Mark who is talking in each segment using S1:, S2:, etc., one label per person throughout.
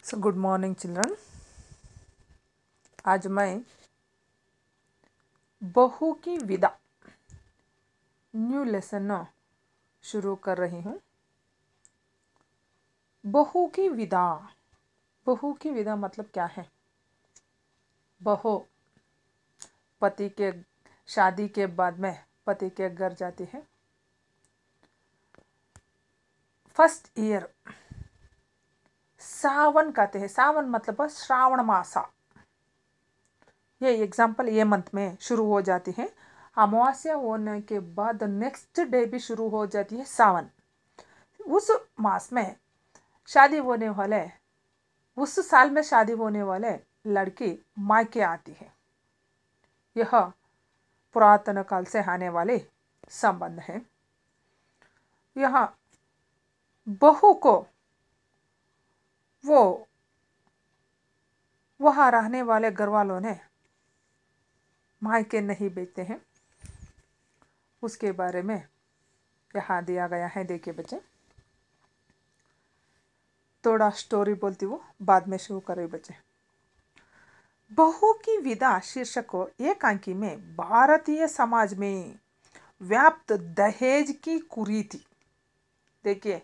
S1: So good morning children. आज मैं बहू की विदा न्यू लेसन शुरू कर रही हूँ। बहू की विदा, बहू की विदा मतलब क्या है? बहू पति के शादी के बाद में पति के घर जाती है। फर्स्ट ईयर सावन कहते हैं। सावन मतलब श्रावण मासा। ये एग्जाम्पल ये मंथ में शुरू हो जाती है। अमावस्या होने के बाद नेक्स्ट डे भी शुरू हो जाती है सावन। उस मास में शादी होने वाले, उस साल में शादी होने वाले लड़की मायके आती है। यह पुरातन काल से आने वाले संबंध है। यहाँ बहू को वो वहाँ रहने वाले घर वालों ने मायके नहीं भेजते हैं। उसके बारे में यहाँ दिया गया है। देखिए बच्चे, थोड़ा स्टोरी बोलती हूँ, बाद में शुरू करें बच्चे। बहू की विदा शीर्षक एकांकी में भारतीय समाज में व्याप्त दहेज की कुरीति। देखिए,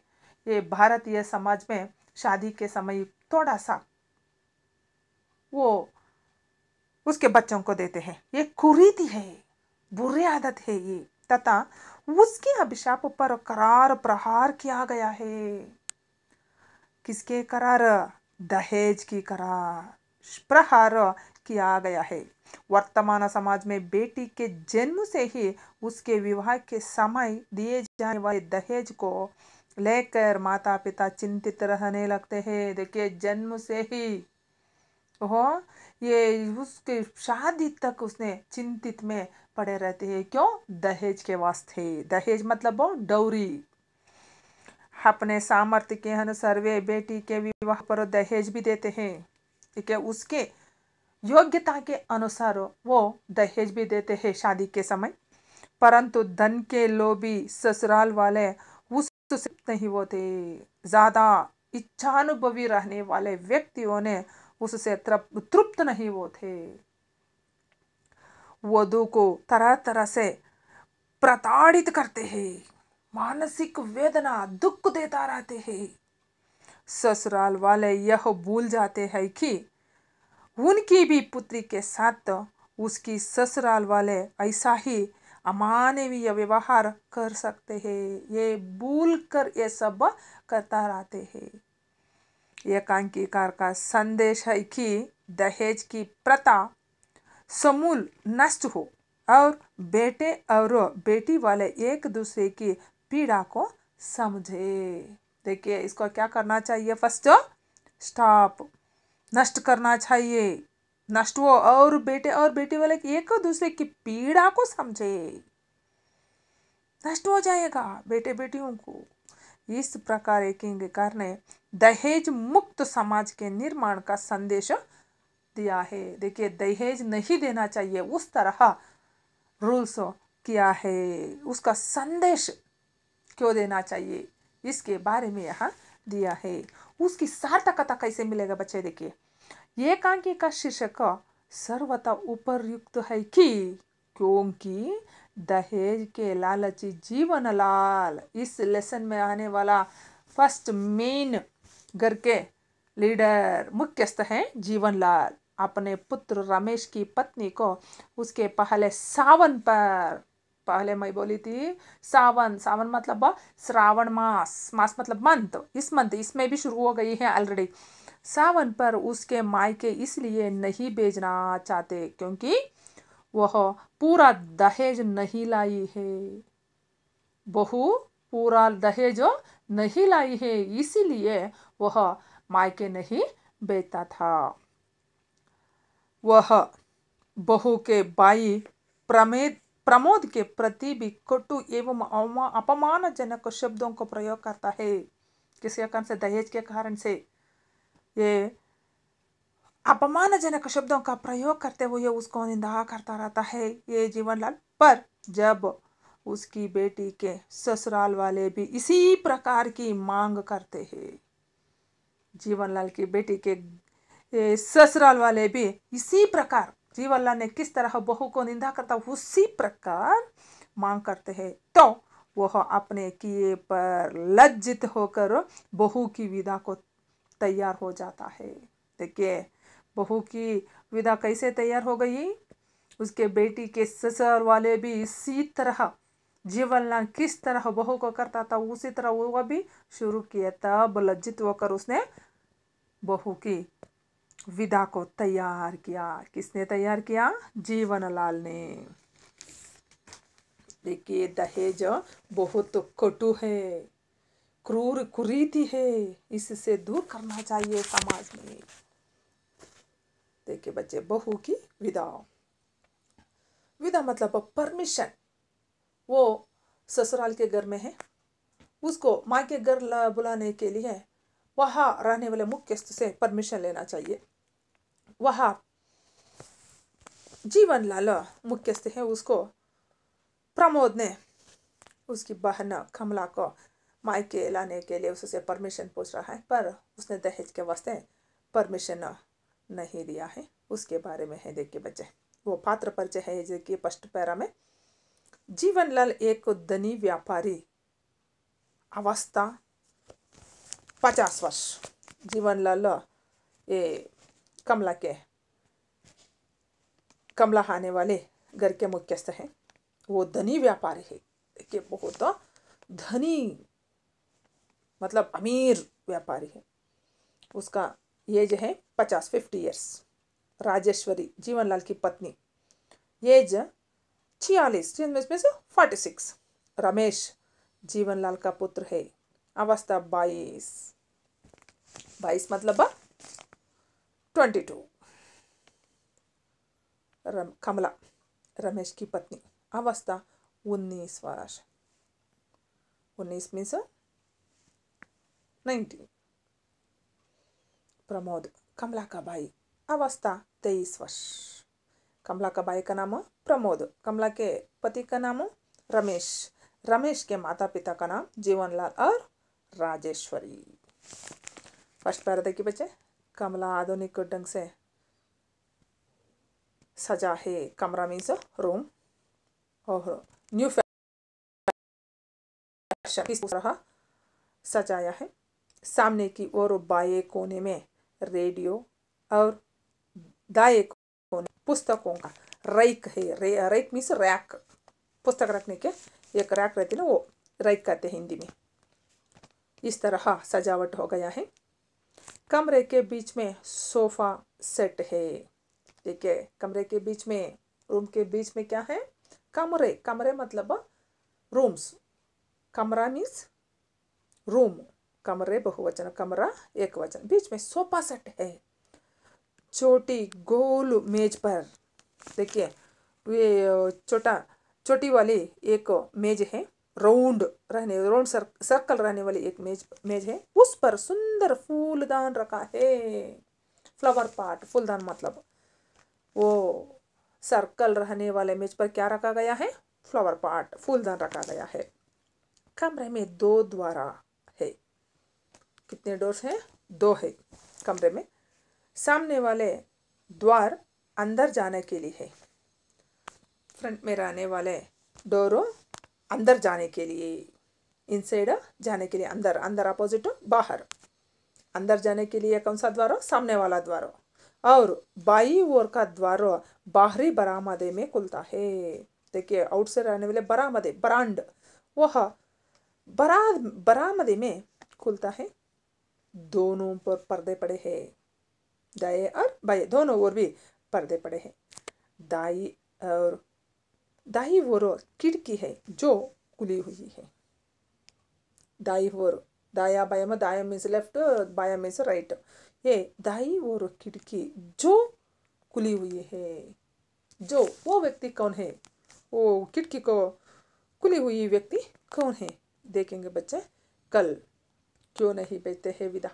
S1: ये भारतीय समाज में शादी के समय थोड़ा सा वो उसके बच्चों को देते हैं। ये कुरीति है, बुरी आदत है ये, तथा उसके अभिशाप पर करार प्रहार किया गया है। किसके करार? दहेज की करार प्रहार किया गया है। वर्तमान समाज में बेटी के जन्म से ही उसके विवाह के समय दिए जाने वाले दहेज को लेकर माता पिता चिंतित रहने लगते हैं। देखिए, जन्म से ही हो ये उसके शादी तक उसने चिंतित में पड़े रहते हैं। क्यों? दहेज के वास्ते। दहेज मतलब डौरी। अपने सामर्थ्य के अनुसार वे बेटी के विवाह पर दहेज भी देते हैं। ठीक है, उसके योग्यता के अनुसार वो दहेज भी देते हैं शादी के समय। परंतु धन के लोभी ससुराल वाले उससे नहीं होते। ज्यादा इच्छानुभवी रहने वाले व्यक्तियों ने उससे तृप्त नहीं होते। वधू को तरह तरह से प्रताड़ित करते हैं, मानसिक वेदना दुख देता रहते हैं। ससुराल वाले यह भूल जाते हैं कि उनकी भी पुत्री के साथ उसकी ससुराल वाले ऐसा ही अमानवीय व्यवहार कर सकते हैं। ये भूल कर ये सब करता रहते हैं। एकांकीकार का संदेश है कि दहेज की प्रथा समूल नष्ट हो और बेटे और बेटी वाले एक दूसरे की पीड़ा को समझे। देखिए, इसको क्या करना चाहिए? फर्स्ट स्टॉप, नष्ट करना चाहिए। नष्ट हो और बेटी वाले एक दूसरे की पीड़ा को समझे। नष्ट हो जाएगा बेटे बेटियों को। इस प्रकार एकांकीकार ने दहेज मुक्त समाज के निर्माण का संदेश दिया है। देखिए, दहेज नहीं देना चाहिए, उस तरह रूल्स किया है। उसका संदेश क्यों देना चाहिए, इसके बारे में यहाँ दिया है। उसकी सार्थकता कैसे मिलेगा बच्चे? देखिए, एकांकी का शीर्षक सर्वथा उपयुक्त है कि क्योंकि दहेज के लालची जीवन लाल इस लेसन में आने वाला फर्स्ट मेन घर के लीडर मुख्यस्थ हैं जीवन लाल। अपने पुत्र रमेश की पत्नी को उसके पहले सावन पर, पहले मैं बोली थी सावन, सावन मतलब श्रावण मास, मास मतलब मंथ, इस मंथ इसमें भी शुरू हो गई है ऑलरेडी। सावन पर उसके मायके इसलिए नहीं भेजना चाहते क्योंकि वह पूरा दहेज नहीं लाई है। बहू पूरा दहेज नहीं लाई है, इसीलिए वह मायके नहीं भेजता था। वह बहू के भाई प्रमोद के प्रति भी कटु एवं अपमानजनक शब्दों को प्रयोग करता है। किसके कारण से? दहेज के कारण से ये अपमानजनक शब्दों का प्रयोग करते हुए उसको निंदा करता रहता है ये जीवनलाल। पर जब उसकी बेटी के ससुराल वाले भी इसी प्रकार की मांग करते हैं, जीवनलाल की बेटी के ससुराल वाले भी इसी प्रकार जीवनलाल ने किस तरह बहू को निंदा करता उसी प्रकार मांग करते हैं, तो वह अपने किए पर लज्जित होकर बहू की विदा को तैयार हो जाता है। देखिए बहू की विदा कैसे तैयार हो गई, उसके बेटी के ससुराल वाले भी इसी तरह जीवनलाल किस तरह बहू को करता था उसी तरह वो भी शुरू किया। तब लज्जित होकर उसने बहू की विदा को तैयार किया। किसने तैयार किया? जीवनलाल ने। देखिए दहेज बहुत कटु है, क्रूर कुरीति है, इससे दूर करना चाहिए समाज में। देखिए बच्चे, बहू की विदा, विदा मतलब परमिशन। वो ससुराल के घर में है, उसको माँ के घर बुलाने के लिए वहाँ रहने वाले मुख्यस्थ से परमिशन लेना चाहिए। वहाँ जीवनलाल मुख्यस्थ है, उसको प्रमोद ने उसकी बहन कमला को मायके लाने के लिए उससे परमिशन पूछ रहा है, पर उसने दहेज के वास्ते परमिशन नहीं दिया है। उसके बारे में है देखिए बच्चे, वो पात्र परिचय है देखिए फर्स्ट पैरा में। जीवनलाल एक धनी व्यापारी, अवस्था 50 वर्ष। जीवनलाल ये कमला आने वाले घर के मुख्यस्थ हैं, वो धनी व्यापारी है। देखिए बहुत धनी मतलब अमीर व्यापारी है। उसका एज है 50 ईयर्स। राजेश्वरी जीवनलाल की पत्नी, एज 46 में से 46। रमेश जीवनलाल का पुत्र है, अवस्था 22 मतलब 22। कमला रमेश की पत्नी, अवस्था 19 वर्ष। 19 मीन्स 19। प्रमोद कमला का भाई, अवस्था 23 वर्ष। कमला का भाई का नाम प्रमोद, कमला के पति का नाम रमेश, रमेश के माता पिता का नाम जीवनलाल और राजेश्वरी। फर्स्ट पैरा देखिए बच्चे, कमला आधुनिक ढंग से सजा है। कमरा मीन्स रूम, और न्यू फैशन इस तरह सजाया है। सामने की ओर बाएं कोने में रेडियो और दाएं कोने पुस्तकों का रैक है। रैक मीन्स रैक, पुस्तक रखने के एक रैक रहती है ना, वो रैक कहते हैं हिंदी में। इस तरह सजावट हो गया है। कमरे के बीच में सोफा सेट है। देखिए कमरे के बीच में, रूम के बीच में क्या है? कमरे, कमरे मतलब रूम्स। कमरा मीन्स रूम, कमरे बहुवचन, कमरा एक वचन। बीच में सोफा सेट है। छोटी गोल मेज पर देखिए ये छोटी वाली एक मेज है, राउंड सर्कल रहने वाली एक मेज है। उस पर सुंदर फूलदान रखा है। फ्लावर पॉट, फूलदान मतलब वो सर्कल रहने वाले मेज पर क्या रखा गया है? फ्लावर पॉट, फूलदान रखा गया है। कमरे में 2 द्वार है। कितने डोर्स हैं? 2 है कमरे में। सामने वाले द्वार अंदर जाने के लिए है। फ्रंट में रहने वाले डोर अंदर जाने के लिए, इनसाइड जाने के लिए, अंदर, अंदर अपोजिट बाहर। अंदर जाने के लिए कौन सा द्वार? सामने वाला द्वार। और बाई ओर का द्वार बाहरी बरामदे में खुलता है। देखिए आउट से रहने वाले बरामदे, बरांड, वह बरामदे में खुलता है। दोनों पर पर्दे पड़े हैं, दाएं और बाएं दोनों ओर भी पर्दे पड़े हैं। दाई ओर खिड़की है जो खुली हुई है। दाई ओर, दाया बाया में, दाया मीन्स लेफ्ट, बाया मीन्स राइट। ये दाई ओर खिड़की जो खुली हुई है। जो, वो व्यक्ति कौन है? वो खिड़की को खुली हुई व्यक्ति कौन है? देखेंगे बच्चे कल। क्यों नहीं भेजते हैं विदा?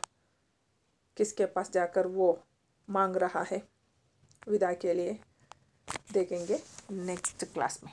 S1: किसके पास जाकर वो मांग रहा है विदा के लिए? देखेंगे नेक्स्ट क्लास में।